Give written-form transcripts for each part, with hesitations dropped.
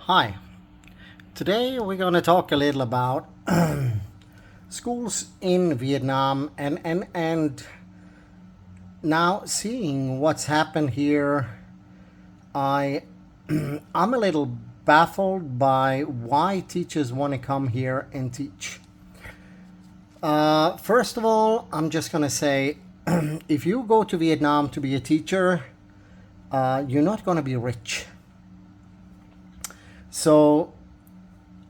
Hi, today we're going to talk a little about schools in Vietnam and now seeing what's happened here. I'm a little baffled by why teachers want to come here and teach. First of all, I'm just going to say if you go to Vietnam to be a teacher, you're not going to be rich. So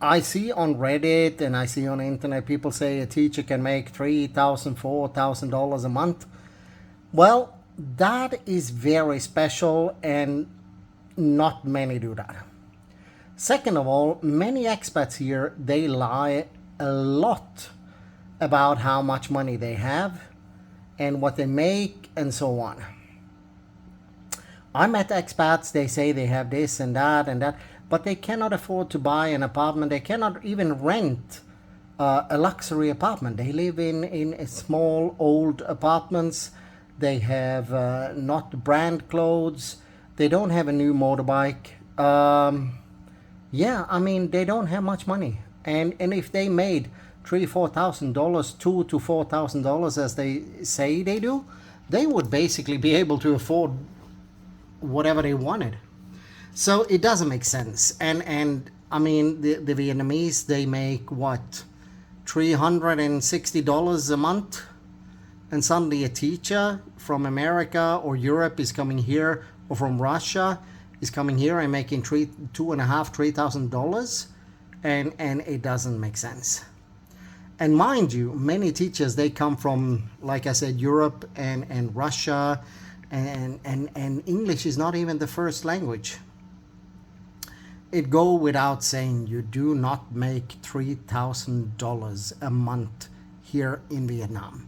I see on Reddit and I see on the internet people say a teacher can make $3,000, $4,000 a month. Well, that is very special and not many do that. Second of all, many expats here, they lie a lot about how much money they have and what they make and so on. I met expats, they say they have this and that, but they cannot afford to buy an apartment. They cannot even rent a luxury apartment. They live in small old apartments. They have not brand clothes. They don't have a new motorbike. Yeah, I mean, they don't have much money. And if they made $3,000, $4,000, $2,000 to $4,000 as they say they do, they would basically be able to afford whatever they wanted. So it doesn't make sense. And I mean, the Vietnamese, they make what, $360 a month? And suddenly a teacher from America or Europe is coming here, or from Russia is coming here and making $3,500 and it doesn't make sense. And mind you, many teachers, they come from, like I said, Europe and Russia, and English is not even the first language. It go without saying, you do not make $3,000 a month here in Vietnam.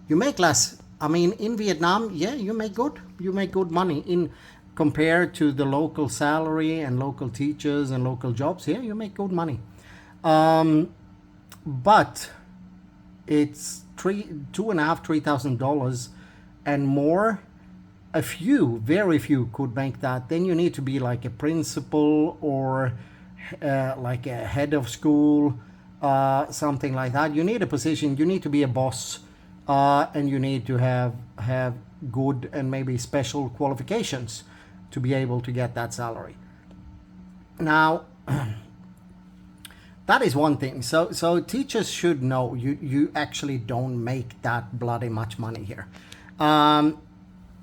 You make less. I mean, in Vietnam, yeah, you make good. You make good money in compared to the local salary and local teachers and local jobs. Here, you make good money. But it's $2,500, $3,000 and more. A few, very few could make that. Then you need to be like a principal or like a head of school, something like that. You need a position. You need to be a boss, and you need to have good and maybe special qualifications to be able to get that salary. Now, that is one thing. So teachers should know you actually don't make that bloody much money here.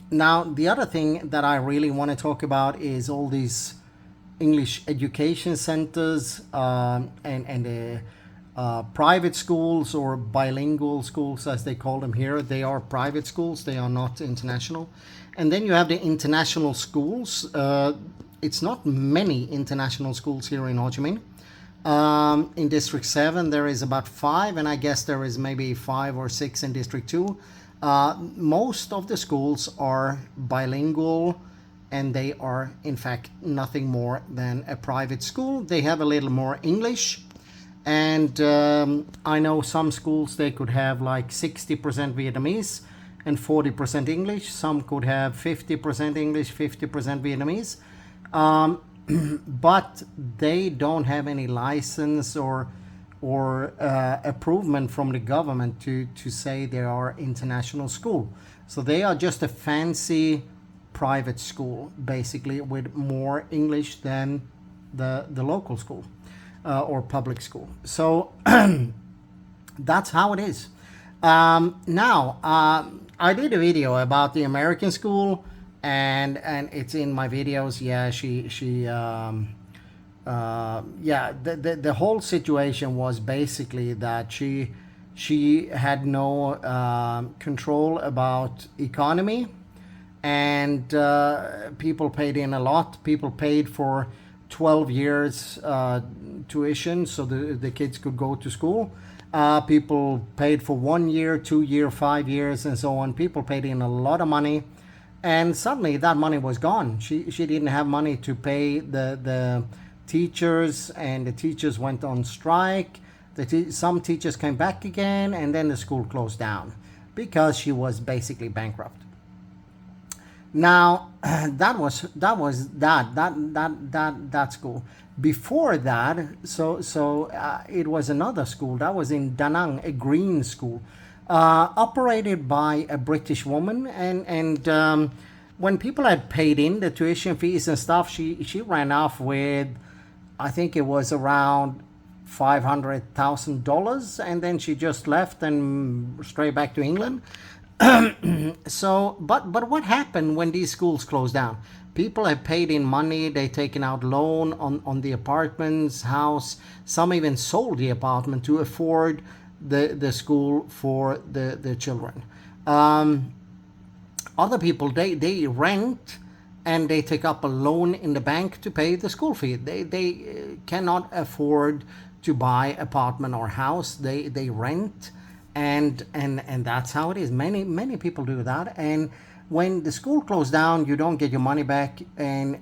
Now, the other thing that I really want to talk about is all these English education centers and private schools, or bilingual schools as they call them here. They are private schools, they are not international. And then you have the international schools. It's not many international schools here in Ho Chi Minh. In District 7 there is about 5, and I guess there is maybe 5 or 6 in District 2. Most of the schools are bilingual, and they are in fact nothing more than a private school. They have a little more English, and I know some schools they could have like 60% Vietnamese and 40% English. Some could have 50% English, 50% Vietnamese, but they don't have any license or approval from the government to say they are international school. So they are just a fancy private school, basically, with more English than the local school or public school. So that's how it is. Now, I did a video about the American school, and it's in my videos. Yeah, the whole situation was basically that she had no control about economy, and people paid in a lot. People paid for 12 years tuition so the kids could go to school. People paid for 1 year, 2 year, 5 years, and so on. People paid in a lot of money, and suddenly that money was gone. She didn't have money to pay the teachers, and the teachers went on strike. Some teachers came back again, and then the school closed down because she was basically bankrupt. Now that school. Before that, it was another school that was in Da Nang, a green school, operated by a British woman, and when people had paid in the tuition fees and stuff, she ran off with, I think it was around $500,000, and then she just left and straight back to England. So, but what happened when these schools closed down? People have paid in money, they taken out loan on the apartments, house. Some even sold the apartment to afford the school for the children. Other people, they rent and they take up a loan in the bank to pay the school fee. They cannot afford to buy apartment or house. They rent, and that's how it is. Many people do that. And when the school closed down, you don't get your money back. And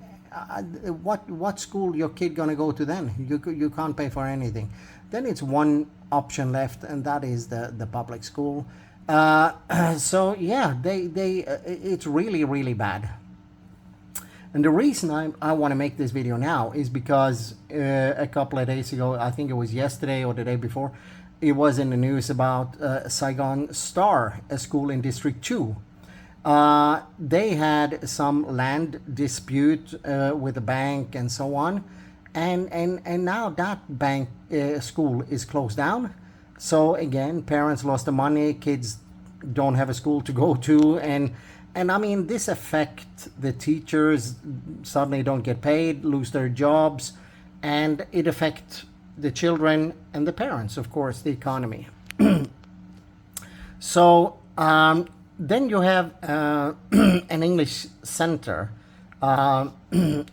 what school your kid gonna go to then? You can't pay for anything. Then it's one option left, and that is the public school. So yeah, it's really bad. And the reason I want to make this video now is because a couple of days ago, I think it was yesterday or the day before, it was in the news about Saigon Star, a school in District 2. They had some land dispute with the bank and so on. And now that bank school is closed down. So again, parents lost the money, kids don't have a school to go to, and I mean, this affects the teachers, suddenly don't get paid, lose their jobs, and it affects the children and the parents, of course, the economy. So then you have an English center, Apax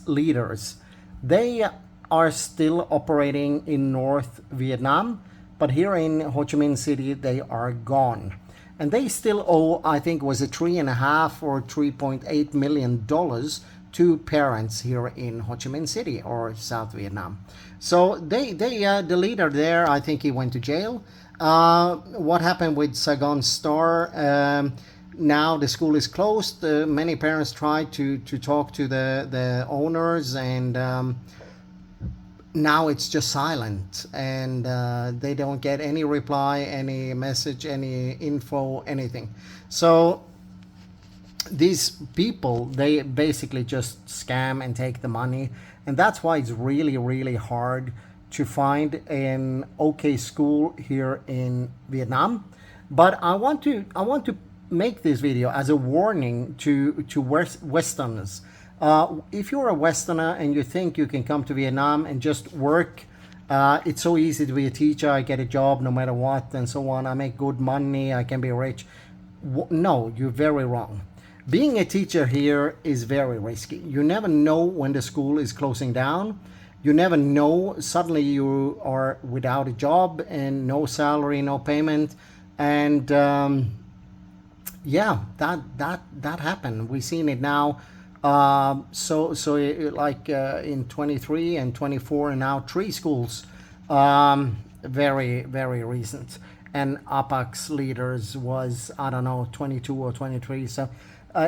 Leaders. They are still operating in North Vietnam, but here in Ho Chi Minh City, they are gone. And they still owe, I think, was it $3.5 or $3.8 million to parents here in Ho Chi Minh City or South Vietnam. So the leader there, I think he went to jail. What happened with Saigon Star? Now the school is closed. Many parents tried to talk to the owners, and now it's just silent, and they don't get any reply, any message, any info, anything. So these people, they basically just scam and take the money, and that's why it's really hard to find an okay school here in Vietnam. But I want to make this video as a warning to Westerners. If you're a Westerner and you think you can come to Vietnam and just work, it's so easy to be a teacher, I get a job no matter what, and so on, I make good money, I can be rich. No, you're very wrong. Being a teacher here is very risky. You never know when the school is closing down. You never know, suddenly you are without a job and no salary, no payment. And yeah, that happened. We've seen it now. In 23 and 24 and now 3 schools, very recent. And Apax Leaders was, I don't know, 22 or 23. So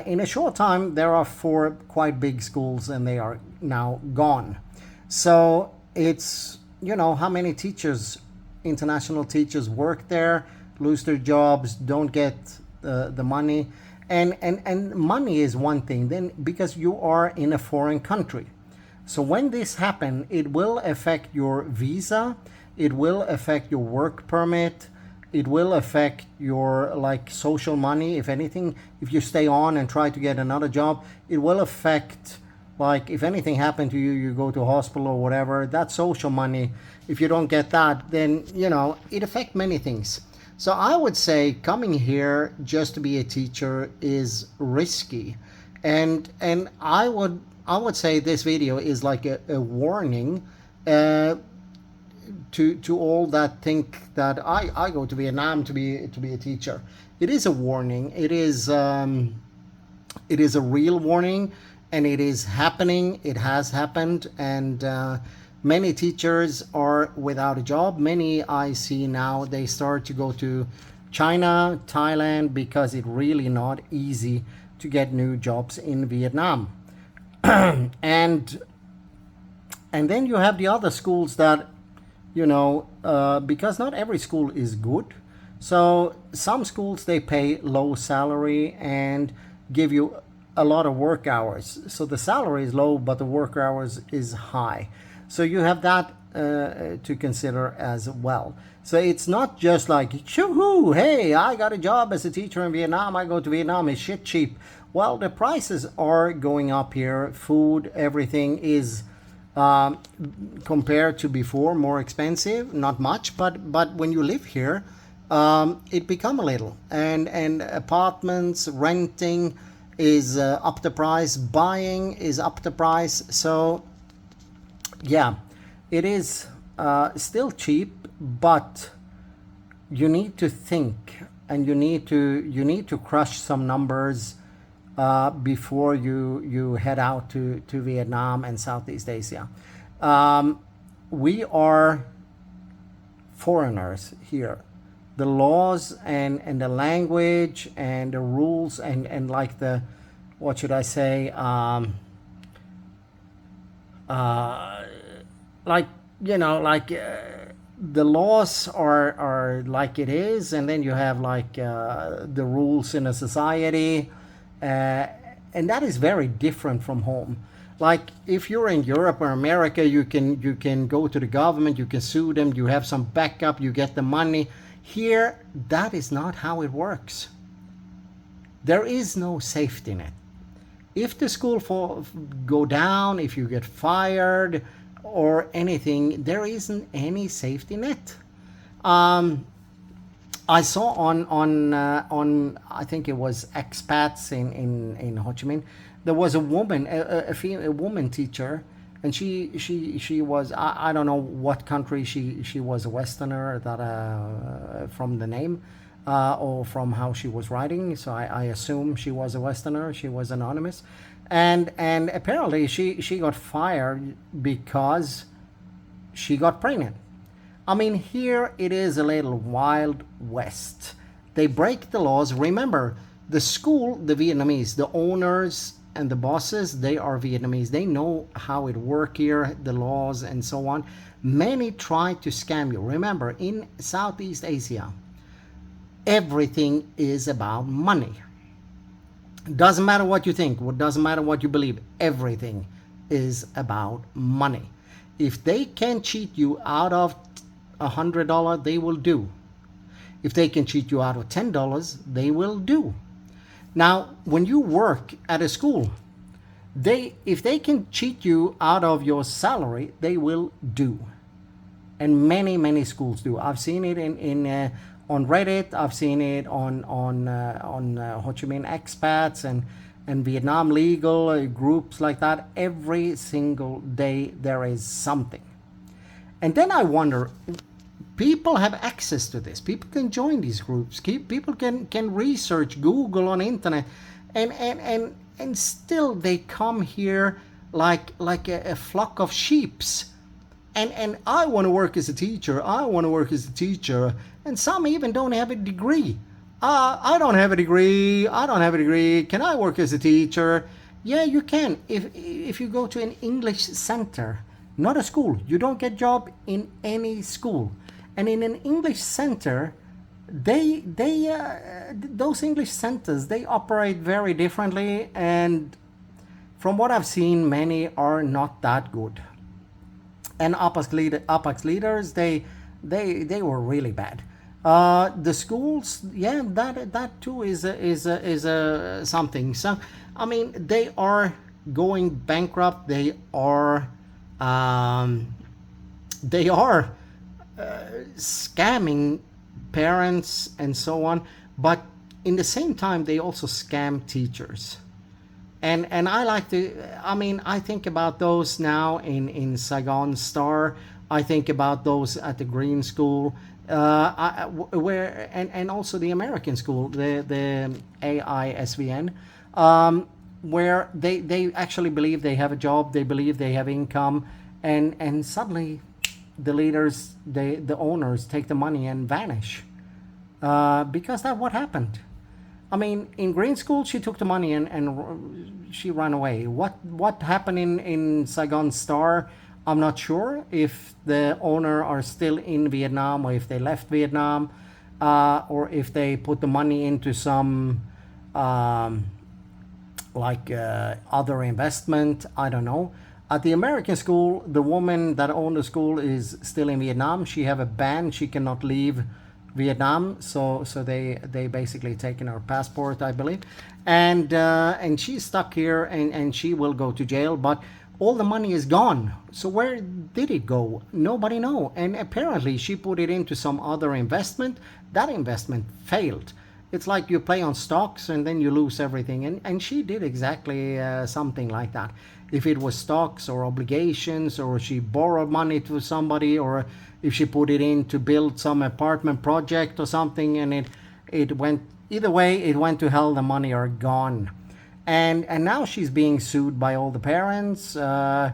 in a short time, there are 4 quite big schools and they are now gone. So it's, how many teachers, international teachers work there, lose their jobs, don't get the money. And money is one thing, then, because you are in a foreign country. So when this happens, it will affect your visa, it will affect your work permit, it will affect your social money, if anything. If you stay on and try to get another job, it will affect, if anything happened to you, you go to hospital or whatever, that social money, if you don't get that, then, it affects many things. So I would say coming here just to be a teacher is risky, and I would say this video is like a warning to all that think that I go to Vietnam to be a teacher. It is a warning. It is a real warning, and it is happening. It has happened, and many teachers are without a job. Many I see now, they start to go to China, Thailand, because it's really not easy to get new jobs in Vietnam. and then you have the other schools that, because not every school is good. So some schools, they pay low salary and give you a lot of work hours. So the salary is low, but the work hours is high. So you have that to consider as well. So it's not just like, shoo-hoo, hey, I got a job as a teacher in Vietnam. I go to Vietnam, it's shit cheap. Well, the prices are going up here. Food, everything is compared to before more expensive. Not much, but when you live here, it become a little. And apartments, renting is up the price. Buying is up the price. So yeah, it is still cheap, but you need to think, and you need to crush some numbers before you head out to Vietnam and Southeast Asia. We are foreigners here. The laws and the language and the rules and like the, what should I say, the laws are like it is, and then you have like the rules in a society, and that is very different from home. Like if you're in Europe or America, you can go to the government, you can sue them, you have some backup, you get the money. Here, that is not how it works. There is no safety net. If the school go down, if you get fired or anything, there isn't any safety net. I saw on I think it was expats in Ho Chi Minh, there was a woman, a woman teacher, and she was, I don't know what country she was, a Westerner, that from the name or from how she was writing. So I assume she was a Westerner. She was anonymous, and apparently she got fired because she got pregnant. I mean, here it is a little Wild West. They break the laws. Remember, the school, the Vietnamese, the owners and the bosses, they are Vietnamese. They know how it works here, the laws and so on. Many try to scam you. Remember, in Southeast Asia, everything is about money. Doesn't matter what you think, it doesn't matter what you believe, everything is about money. If they can cheat you out of $100, they will do. If they can cheat you out of $10, they will do. Now, when you work at a school, if they can cheat you out of your salary, they will do. And many schools do. I've seen it on Reddit. I've seen it on Ho Chi Minh expats and Vietnam legal groups like that. Every single day there is something. And then I wonder, people have access to this. People can join these groups. People can research, Google on internet, and still they come here like a flock of sheeps. And I want to work as a teacher. I want to work as a teacher. And some even don't have a degree. I don't have a degree. I don't have a degree. Can I work as a teacher? Yeah, you can. If you go to an English center, not a school. You don't get job in any school. And in an English center, those English centers, they operate very differently. And from what I've seen, many are not that good. And Apax Leaders, they were really bad. The schools, yeah, that too is something. So I mean, they are going bankrupt. They are scamming parents and so on. But in the same time, they also scam teachers. And I like to, I mean, I think about those now in Saigon Star. I think about those at the Green School, where and also the American school, the AISVN, where they actually believe they have a job, they believe they have income, and suddenly the leaders, the owners take the money and vanish, because that's what happened. I mean, in green school, she took the money and she ran away. What happened in Saigon Star? I'm not sure if the owner are still in Vietnam or if they left Vietnam, or if they put the money into some other investment. I don't know. At the American school, the woman that owned the school is still in Vietnam. She have a ban. She cannot leave Vietnam, so they basically taken her passport, I believe, and she's stuck here, and she will go to jail. But all the money is gone. So where did it go? Nobody know. And apparently she put it into some other investment. That investment failed. It's like you play on stocks and then you lose everything. And she did exactly something like that. If it was stocks or obligations, or she borrowed money to somebody, or if she put it in to build some apartment project or something, and it went, either way, it went to hell, the money are gone. And now she's being sued by all the parents. I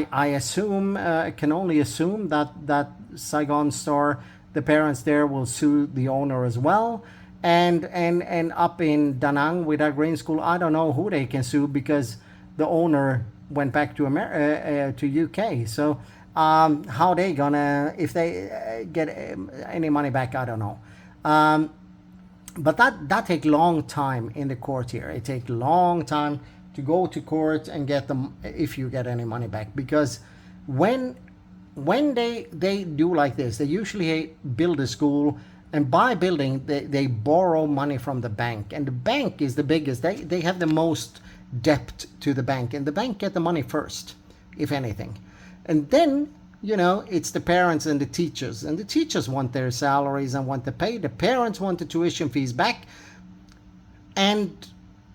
assume, can only assume that Saigon Star, the parents there, will sue the owner as well. And up in Da Nang with that green school, I don't know who they can sue, because the owner went back to to UK. So how they gonna, if they get any money back, I don't know. But that take long time in the court here. It take long time to go to court and get them, if you get any money back, because when they do like this, they usually build a school, and by building they borrow money from the bank, and the bank is the biggest. They have the most debt to the bank, and the bank get the money first, if anything, and then it's the parents and the teachers want their salaries and want to pay. The parents want the tuition fees back, and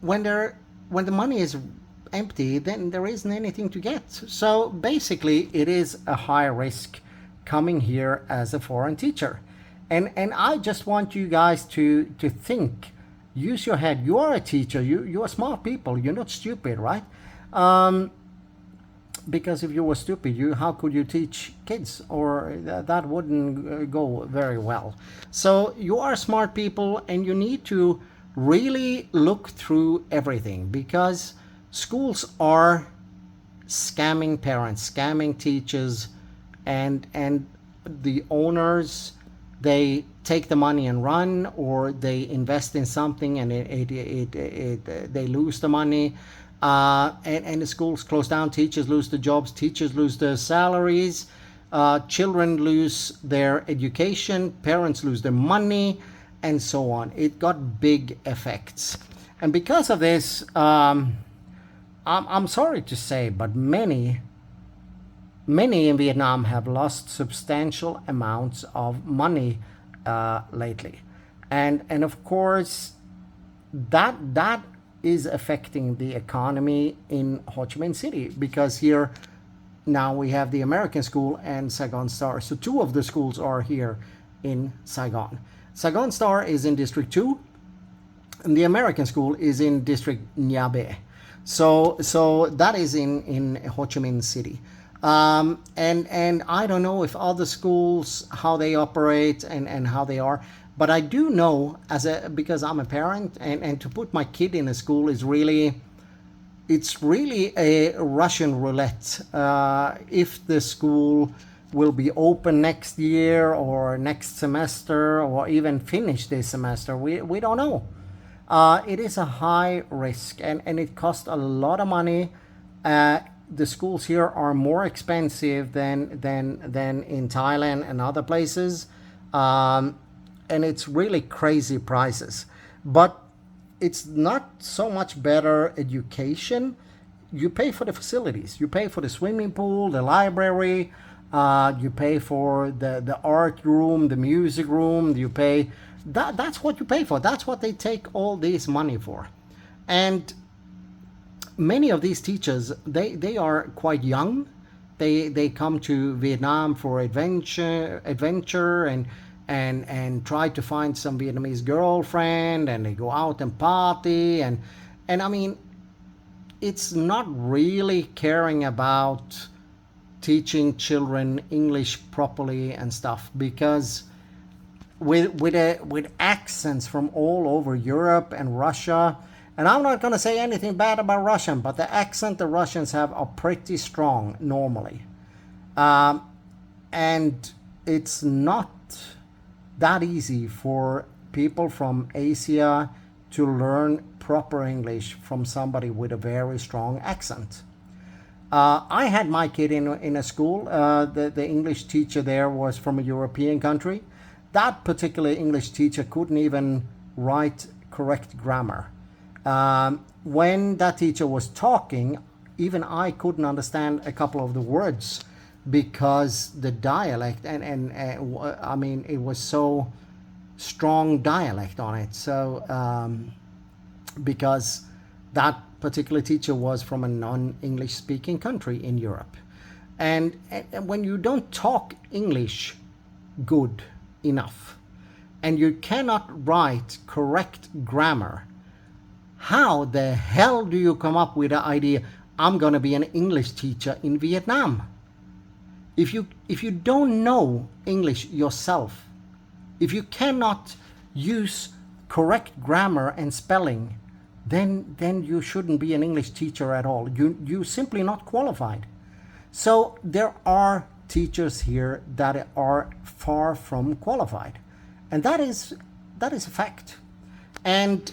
when the money is empty, then there isn't anything to get. So basically, it is a high risk coming here as a foreign teacher, and I just want you guys to think, use your head. You are a teacher. You are smart people. You're not stupid, right? Because if you were stupid, how could you teach kids? Or that wouldn't go very well. So you are smart people, and you need to really look through everything, because schools are scamming parents, scamming teachers, and the owners, they take the money and run, or they invest in something and they lose the money. And the schools close down, teachers lose the jobs, teachers lose their salaries, children lose their education, parents lose their money, and so on. It got big effects. And because of this, I'm sorry to say, but many in Vietnam have lost substantial amounts of money lately. And of course, that is affecting the economy in Ho Chi Minh City, because here now we have the American school and Saigon Star. So two of the schools are here in Saigon. Saigon Star is in District 2, and the American school is in District Nha Be. So that is in Ho Chi Minh City. And I don't know if other schools, how they operate and how they are. But I do know, because I'm a parent, and to put my kid in a school is really a Russian roulette. If the school will be open next year or next semester, or even finish this semester, we don't know. It is a high risk, and it costs a lot of money. The schools here are more expensive than in Thailand and other places. And it's really crazy prices, but it's not so much better education. You pay for the facilities, you pay for the swimming pool, the library, you pay for the art room, the music room, you pay, that's what you pay for. That's what they take all this money for. And many of these teachers, they are quite young. They come to Vietnam for adventure and try to find some Vietnamese girlfriend, and they go out and party, and I mean, it's not really caring about teaching children English properly and stuff, because with accents from all over Europe and Russia. And I'm not going to say anything bad about Russian, but the accent the Russians have are pretty strong normally. And it's not that easy for people from Asia to learn proper English from somebody with a very strong accent. I had my kid in a school. The English teacher there was from a European country. That particular English teacher couldn't even write correct grammar. When that teacher was talking, even I couldn't understand a couple of the words because the dialect and I mean, it was so strong dialect on it. So because that particular teacher was from a non-English speaking country in Europe. And when you don't talk English good enough and you cannot write correct grammar, how the hell do you come up with the idea, I'm going to be an English teacher in Vietnam? If you don't know English yourself, if you cannot use correct grammar and spelling, then you shouldn't be an English teacher at all. You're simply not qualified. So there are teachers here that are far from qualified. And that is a fact. And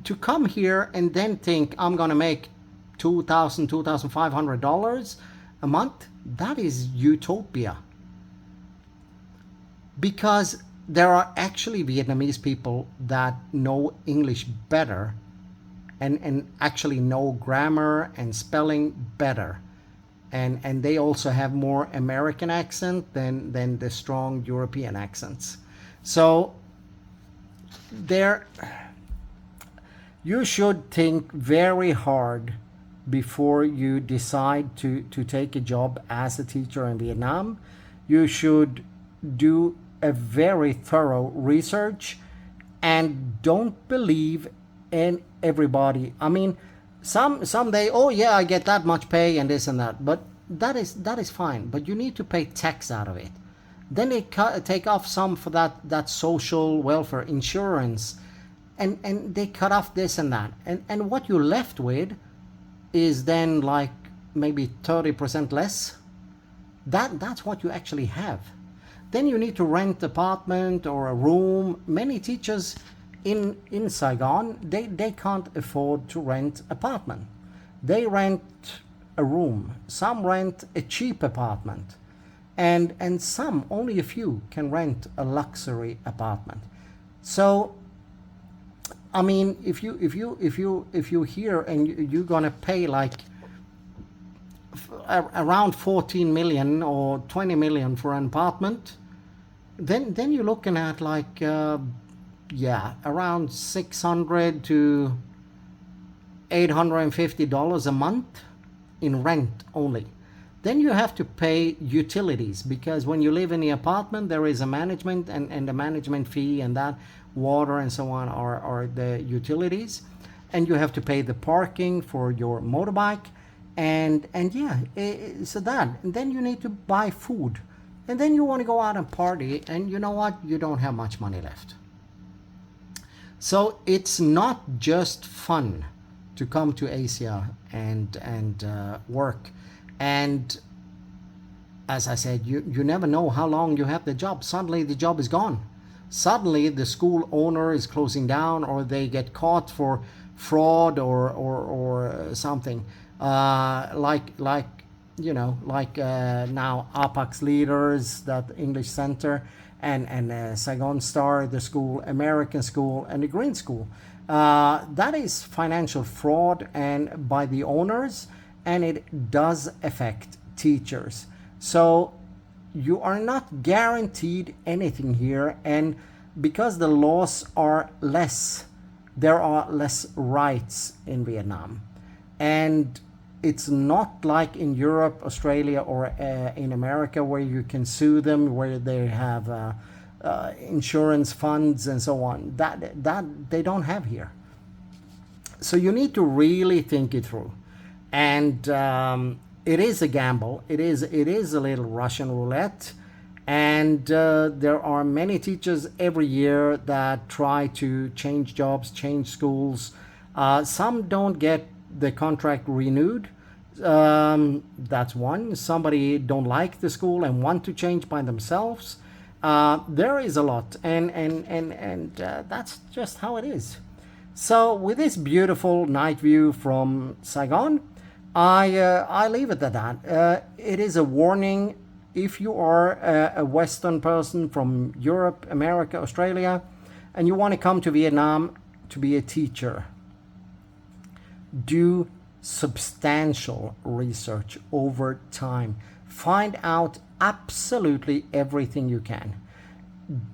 to come here and then think I'm going to make $2,000, $2,500 a month, that is utopia. Because there are actually Vietnamese people that know English better and actually know grammar and spelling better. And they also have more American accent than the strong European accents. So you should think very hard before you decide to take a job as a teacher in Vietnam. You should do a very thorough research and don't believe in everybody. I mean, someday, oh yeah, I get that much pay and this and that, but that is fine, but you need to pay tax out of it. Then they take off some for that social welfare insurance, and they cut off this and that, and what you're left with is then like maybe 30% less. That's what you actually have. Then you need to rent an apartment or a room. Many teachers in Saigon, they can't afford to rent apartment. They rent a room. Some rent a cheap apartment, and some, only a few, can rent a luxury apartment. So I mean, if you here and you're gonna pay like around 14 million or 20 million for an apartment, then you're looking at like around $600 to $850 a month in rent only. Then you have to pay utilities, because when you live in the apartment there is a management and the management fee, and that water and so on are the utilities, and you have to pay the parking for your motorbike, and so that, and then you need to buy food, and then you want to go out and party, and you know what, you don't have much money left. So it's not just fun to come to Asia and work. And as I said, you never know how long you have the job. Suddenly the job is gone. Suddenly the school owner is closing down, or they get caught for fraud or something. Like now Apax Leaders, that English center, and Saigon Star, the school, American school, and the Green School. That is financial fraud and by the owners, and it does affect teachers. So you are not guaranteed anything here, and because the laws are less, there are less rights in Vietnam. And it's not like in Europe, Australia, or in America, where you can sue them, where they have insurance funds and so on. That they don't have here. So you need to really think it through. And it is a gamble. It is a little Russian roulette. And there are many teachers every year that try to change jobs, change schools. Some don't get the contract renewed. That's one. Somebody don't like the school and want to change by themselves. There is a lot, and that's just how it is. So with this beautiful night view from Saigon, I leave it at that. It is a warning. If you are a Western person from Europe, America, Australia, and you want to come to Vietnam to be a teacher, do substantial research over time. Find out absolutely everything you can.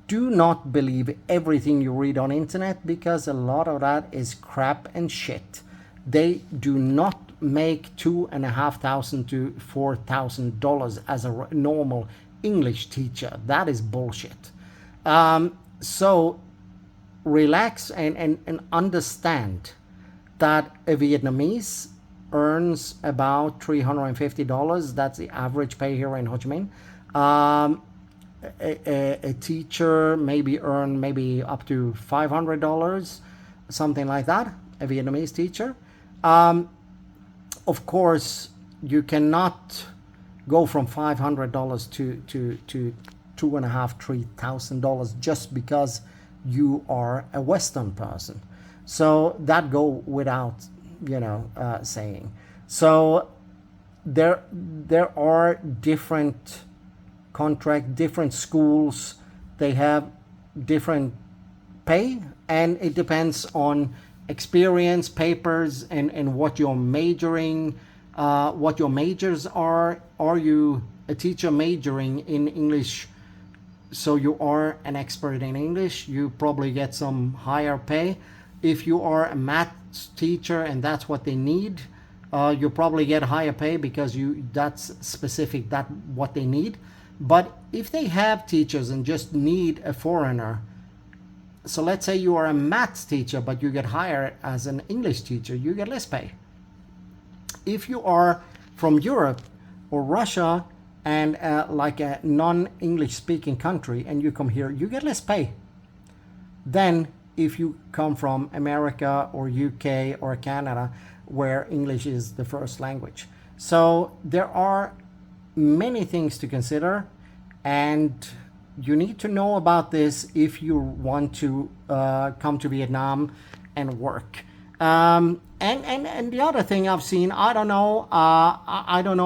Do not believe everything you read on internet, because a lot of that is crap and shit. They do not make $2,500 to $4,000 as a normal English teacher. That is bullshit. So relax and understand that a Vietnamese earns about $350. That's the average pay here in Ho Chi Minh. A teacher maybe earn maybe up to $500, something like that, a Vietnamese teacher. Of course, you cannot go from $500 to $2,500–$3,000 just because you are a Western person. So that go without, saying. So there are different contract, different schools. They have different pay, and it depends on experience, papers, and what you're majoring, what your majors are. Are you a teacher majoring in English, so you are an expert in English? You probably get some higher pay. If you are a math teacher and that's what they need, you probably get higher pay because that's specific, that what they need. But if they have teachers and just need a foreigner, so let's say you are a maths teacher, but you get hired as an English teacher, you get less pay. If you are from Europe or Russia and like a non-English speaking country and you come here, you get less pay than if you come from America or UK or Canada, where English is the first language. So there are many things to consider, and you need to know about this if you want to come to Vietnam and work. And the other thing I've seen, I don't know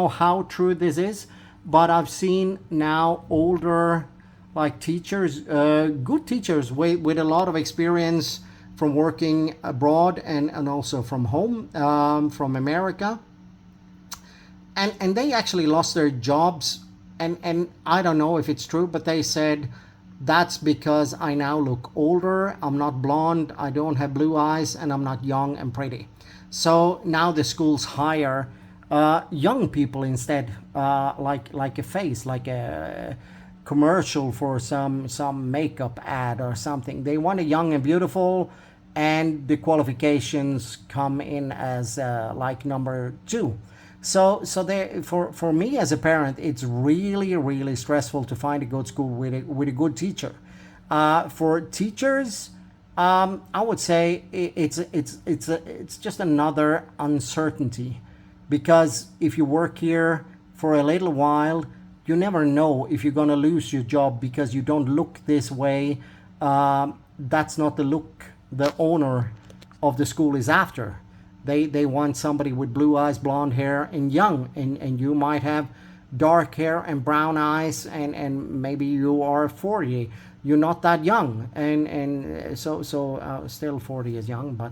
how true this is, but I've seen now older like teachers, good teachers with a lot of experience from working abroad and also from home, from America. And they actually lost their jobs. And I don't know if it's true, but they said, that's because I now look older, I'm not blonde, I don't have blue eyes, and I'm not young and pretty. So now the schools hire young people instead, like a face, like a commercial for some makeup ad or something. They want a young and beautiful, and the qualifications come in as like number 2. So they, for me as a parent, it's really stressful to find a good school with a good teacher. For teachers, I would say it's just another uncertainty, because if you work here for a little while, you never know if you're going to lose your job because you don't look this way. That's not the look the owner of the school is after. They want somebody with blue eyes, blonde hair, and young, and you might have dark hair and brown eyes, and maybe you are 40. You're not that young, and so still 40 is young, but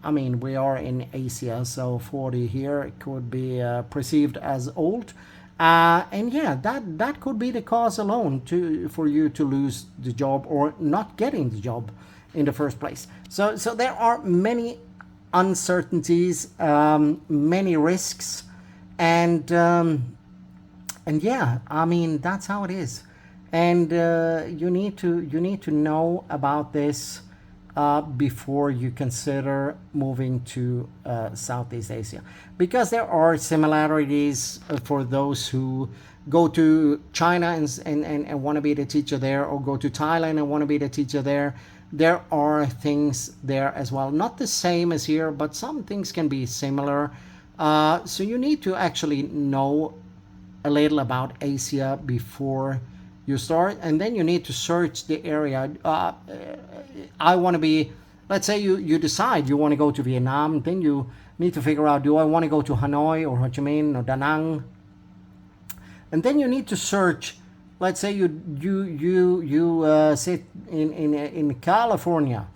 I mean, we are in Asia, so 40 here could be perceived as old. And yeah, that could be the cause alone for you to lose the job or not getting the job in the first place. So there are many uncertainties, many risks, and yeah, I mean, that's how it is. And you need to know about this before you consider moving to Southeast Asia, because there are similarities for those who go to China and want to be the teacher there, or go to Thailand and want to be the teacher there. There are things there as well, not the same as here, but some things can be similar. So you need to actually know a little about Asia before you start, and then you need to search the area. I want to be, let's say you decide you want to go to Vietnam, then you need to figure out, do I want to go to Hanoi or Ho Chi Minh or Da Nang? And then you need to search. Let's say you sit in California,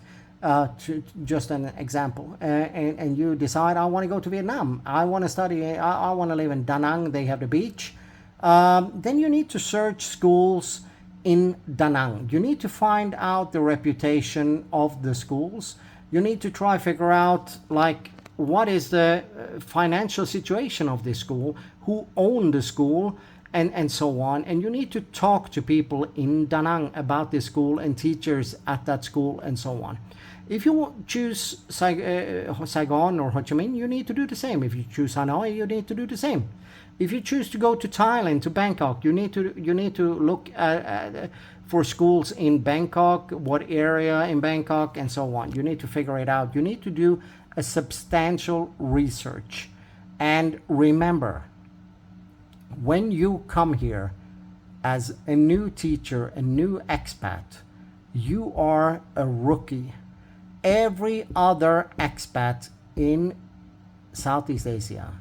just an example, and you decide, I want to go to Vietnam. I want to study. I want to live in Da Nang. They have the beach. Then you need to search schools in Da Nang. You need to find out the reputation of the schools. You need to try figure out, like, what is the financial situation of this school, who own the school, and so on. And you need to talk to people in Da Nang about this school and teachers at that school and so on. If you choose Saigon or Ho Chi Minh, you need to do the same. If you choose Hanoi, you need to do the same. If you choose to go to Thailand, to Bangkok, you need to look for schools in Bangkok, what area in Bangkok, and so on. You need to figure it out. You need to do a substantial research. And remember, when you come here as a new teacher, a new expat, you are a rookie. Every other expat in Southeast Asia,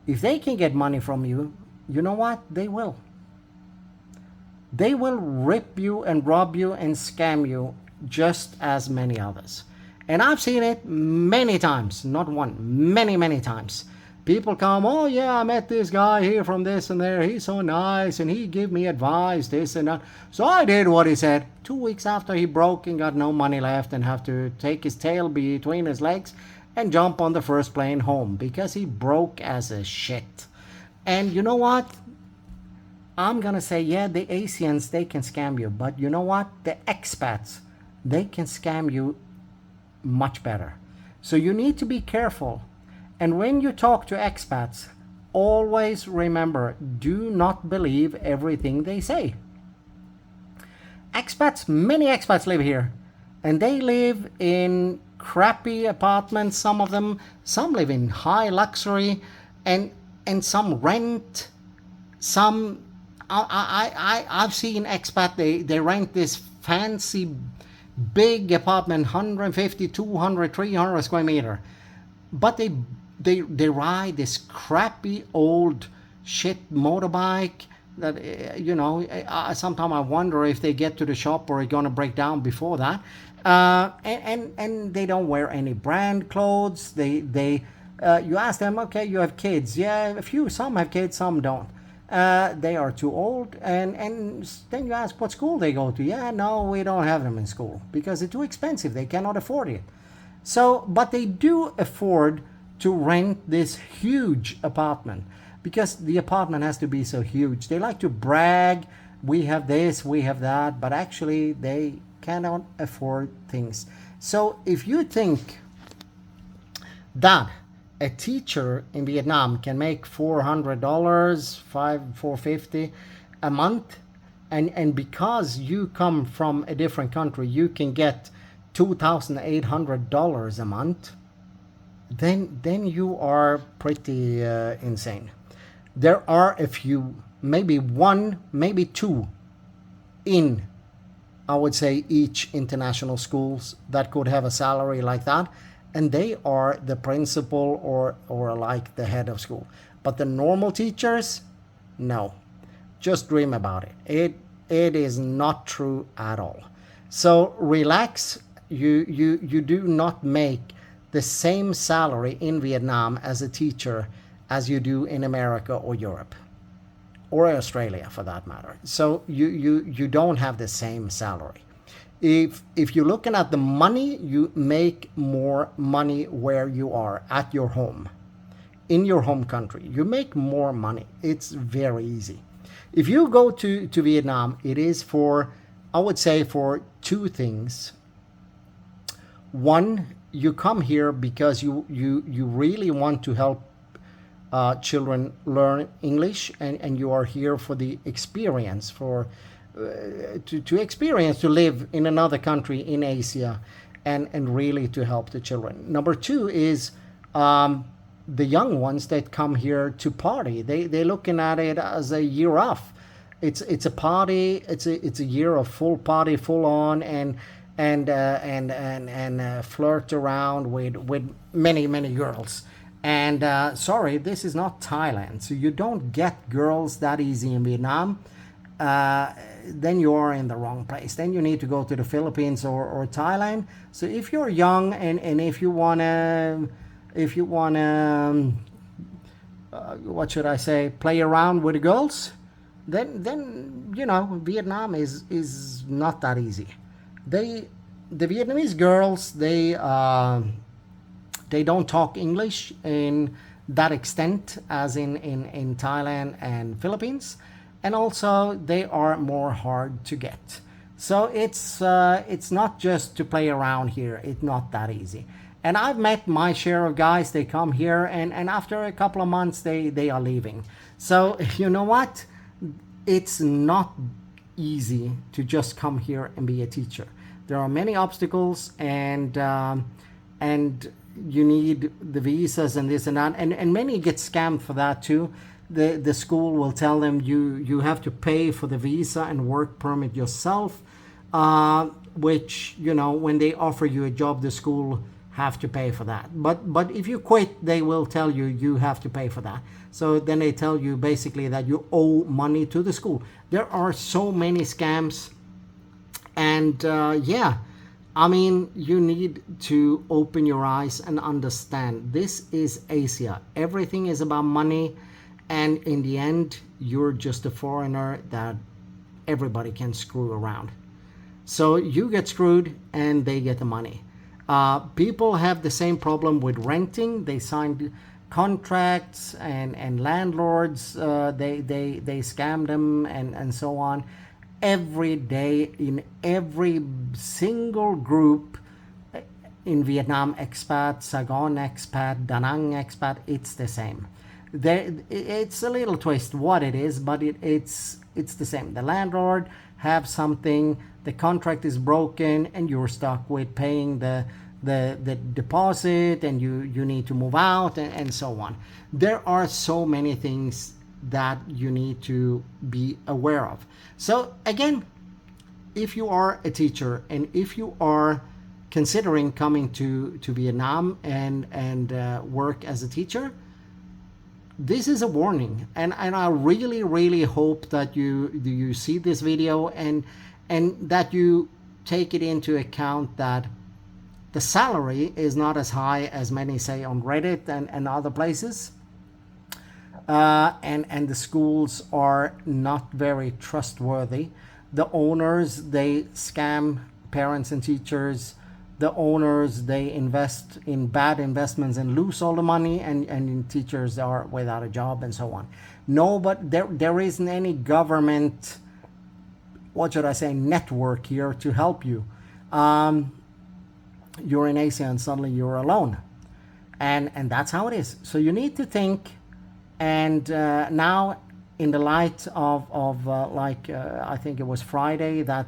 if they can get money from you, you know what? They will. They will rip you and rob you and scam you just as many others. And I've seen it many times, not one, many, many times. People come, oh yeah, I met this guy here from this and there. He's so nice and he gave me advice, this and that. So I did what he said. 2 weeks after, he broke and got no money left and have to take his tail between his legs and jump on the first plane home because he broke as a shit. And you know what? I'm gonna say, yeah, the Asians, they can scam you. But you know what? The expats, they can scam you much better. So you need to be careful. And when you talk to expats, always remember, do not believe everything they say. Many expats live here, and they live in crappy apartments, some of them. Some live in high luxury, and some rent. Some, I've seen expat, they rent this fancy big apartment, 150, 200, 300 square meter. But they ride this crappy old shit motorbike that, sometimes I wonder if they get to the shop or it's going to break down before that. And they don't wear any brand clothes. You ask them, okay, you have kids. Yeah, some have kids, some don't. They are too old. And then you ask what school they go to. Yeah, no, we don't have them in school because it's too expensive. They cannot afford it. So, but they do afford to rent this huge apartment because the apartment has to be so huge. They like to brag, we have this, we have that, but actually they cannot afford things. So if you think that a teacher in Vietnam can make $400, $450 a month, and because you come from a different country, you can get $2,800 a month, then you are pretty insane. There are a few, maybe one, maybe two in, I would say, each international schools that could have a salary like that, and they are the principal or like the head of school. But the normal teachers, no. Just dream about it. It is not true at all. So relax. You do not make the same salary in Vietnam as a teacher as you do in America or Europe or Australia for that matter. So you don't have the same salary. If you're looking at the money, you make more money where you are at your home, in your home country. You make more money. It's very easy. If you go to Vietnam, it is for, I would say, for two things. One, you come here because you really want to help children learn English, and you are here for the experience, for to experience to live in another country in Asia, and really to help the children. Number two is the young ones that come here to party. They're looking at it as a year off. It's a party. It's a year of full party, full on, and flirt around with many girls. And sorry, this is not Thailand, so you don't get girls that easy in Vietnam. Then you are in the wrong place. Then you need to go to the Philippines or Thailand. So if you're young and if you wanna what should I say, play around with the girls, then you know, Vietnam is not that easy. The Vietnamese girls, they don't talk English in that extent as in Thailand and Philippines, and also they are more hard to get. So it's not just to play around here. It's not that easy. And I've met my share of guys. They come here, and after a couple of months they are leaving. So you know what? It's not easy to just come here and be a teacher. There are many obstacles, and you need the visas and this and that, and many get scammed for that too. The school will tell them you have to pay for the visa and work permit yourself, which, you know, when they offer you a job, the school have to pay for that. But if you quit, they will tell you have to pay for that. So then they tell you basically that you owe money to the school. There are so many scams, and yeah, I mean, you need to open your eyes and understand this is Asia. Everything is about money, and in the end, you're just a foreigner that everybody can screw around. So you get screwed and they get the money. People have the same problem with renting. They signed contracts, and landlords, they scam them, and so on. Every day in every single group in Vietnam expat, Saigon expat, Da Nang expat, it's the same. It's a little twist what it is, but it's the same. The landlord have something, the contract is broken, and you're stuck with paying the deposit, and you need to move out, and so on. There are so many things that you need to be aware of. So again, if you are a teacher and if you are considering coming to Vietnam and work as a teacher, this is a warning, and I really hope that you see this video and that you take it into account that the salary is not as high as many say on Reddit and other places, and the schools are not very trustworthy. The owners, they scam parents and teachers. The owners, they invest in bad investments and lose all the money, and teachers are without a job, and so on. No, but there isn't any government, what should I say, network here to help you. You're in Asia and suddenly you're alone, and that's how it is. So you need to think, and now in the light of I think it was Friday that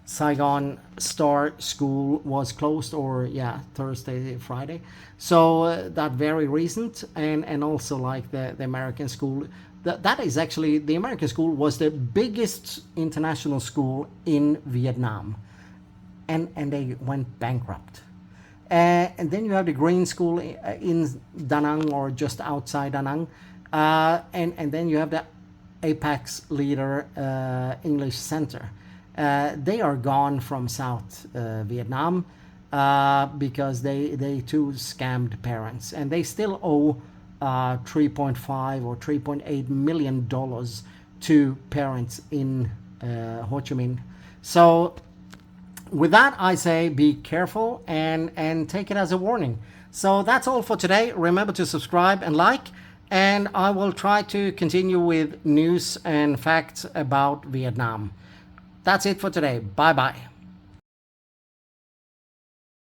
Saigon Star School was closed, or yeah, Thursday, Friday. So that very recent, and also like the American school, that is actually, the American school was the biggest international school in Vietnam, and they went bankrupt. And then you have the Green School in Da Nang, or just outside Da Nang, and then you have the Apax Leader English Center. They are gone from South Vietnam because they too scammed parents, and they still owe $3.5 or $3.8 million to parents in Ho Chi Minh. So with that, I say be careful and take it as a warning. So that's all for today. Remember to subscribe and like, and I will try to continue with news and facts about Vietnam. That's it for today. Bye-bye.